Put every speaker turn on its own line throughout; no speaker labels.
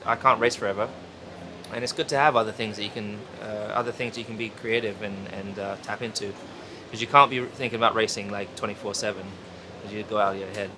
I can't race forever, and it's good to have other things you can be creative and tap into, because you can't be thinking about racing like 24/7, because you go out of your head.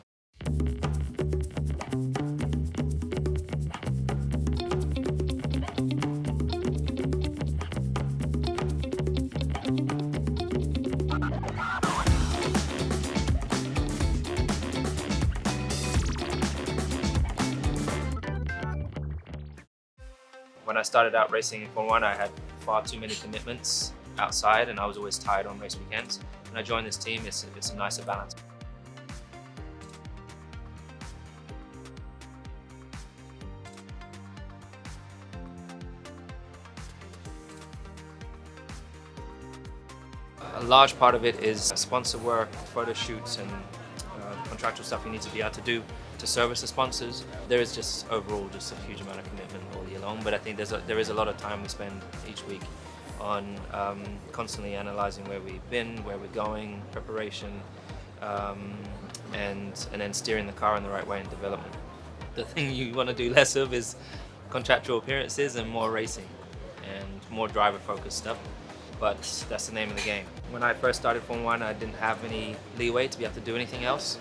When I started out racing in Formula 1, I had far too many commitments outside, and I was always tired on race weekends. When I joined this team, it's a nicer balance. A large part of it is sponsor work, photo shoots, and contractual stuff you need to be able to do to service the sponsors. There is just overall just a huge amount of commitment all year long, but I think there is a lot of time we spend each week on constantly analyzing where we've been, where we're going, preparation, and then steering the car in the right way in development. The thing you want to do less of is contractual appearances and more racing and more driver-focused stuff. But that's the name of the game. When I first started Formula 1, I didn't have any leeway to be able to do anything else.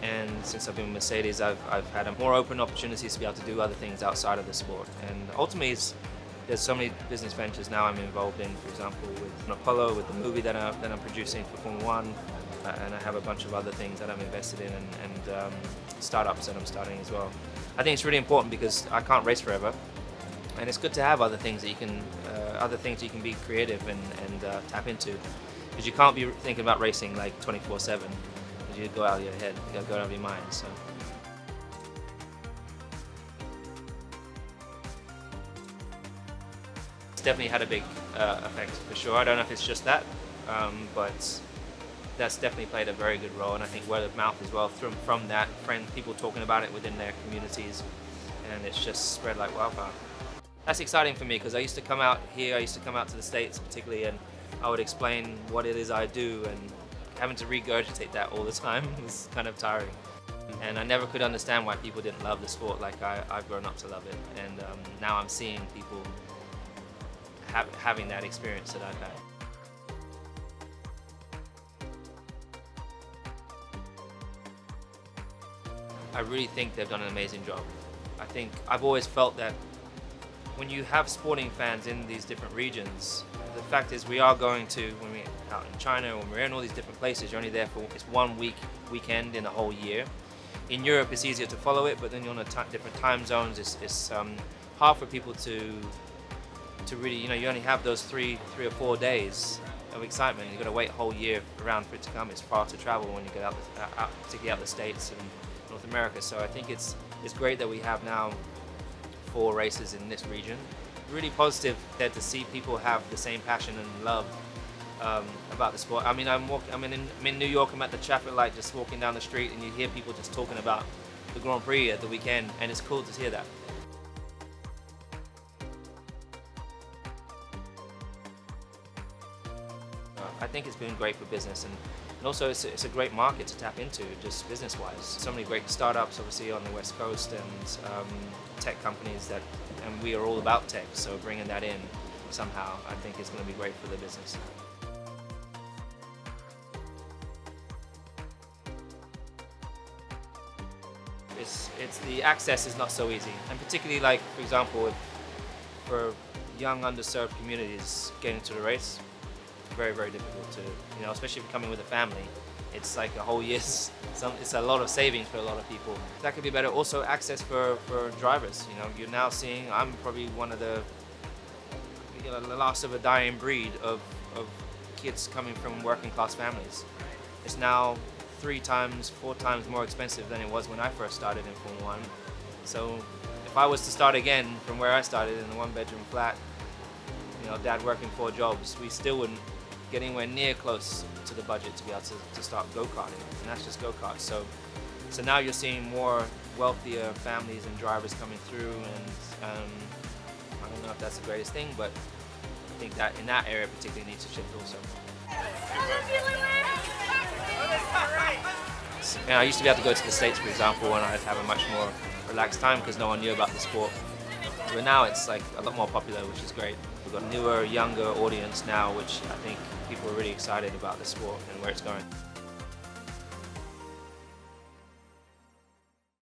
And since I've been with Mercedes, I've had a more open opportunities to be able to do other things outside of the sport. And ultimately, there's so many business ventures now I'm involved in, for example, with Apollo, with the movie that I'm producing for Formula 1, and I have a bunch of other things that I'm invested in, and startups that I'm starting as well. I think it's really important because I can't race forever. And it's good to have other things that you can be creative and tap into, because you can't be thinking about racing like 24/7, because you go out of your head, you go out of your mind. So it's definitely had a big effect for sure. I don't know if it's just that, but that's definitely played a very good role. And I think word of mouth as well from that, people talking about it within their communities, and it's just spread like wildfire. That's exciting for me, because I used to come out here, I used to come out to the States particularly, and I would explain what it is I do, and having to regurgitate that all the time was kind of tiring. And I never could understand why people didn't love the sport like I've grown up to love it. And now I'm seeing people having that experience that I've had. I really think they've done an amazing job. I think I've always felt that when you have sporting fans in these different regions, the fact is we are going to, when we're out in China, when we're in all these different places, you're only there for it's 1 weekend in a whole year. In Europe, it's easier to follow it, but then you're on different time zones. It's hard for people to really, you only have those three or 4 days of excitement. You've got to wait a whole year around for it to come. It's far to travel when you get out, particularly out the States and North America. So I think it's great that we have now 4 races in this region. Really positive there to see people have the same passion and love about the sport. I mean, I'm in New York. I'm at the traffic light, just walking down the street, and you hear people just talking about the Grand Prix at the weekend, and it's cool to hear that. I think it's been great for business, and also it's a great market to tap into, just business-wise. So many great startups, obviously, on the West Coast, and tech companies and we are all about tech, so bringing that in somehow, I think is going to be great for the business. It's the access is not so easy, and particularly, like, for example, for young underserved communities getting to the race, very, very difficult to, especially if you're coming with a family. It's like a whole year's, it's a lot of savings for a lot of people. That could be better. Also, access for drivers. You're now seeing, I'm probably one of the last of a dying breed of kids coming from working class families. It's now 3 times, 4 times more expensive than it was when I first started in Formula 1. So if I was to start again from where I started in a 1-bedroom flat, dad working 4 jobs, we still wouldn't get anywhere near close to the budget to be able to start go-karting, and that's just go-karts. So now you're seeing more wealthier families and drivers coming through, and I don't know if that's the greatest thing, but I think that in that area particularly needs to shift also. I used to be able to go to the States, for example, and I'd have a much more relaxed time because no one knew about the sport. But now it's like a lot more popular, which is great. We've got a newer, younger audience now, which I think people are really excited about the sport and where it's going.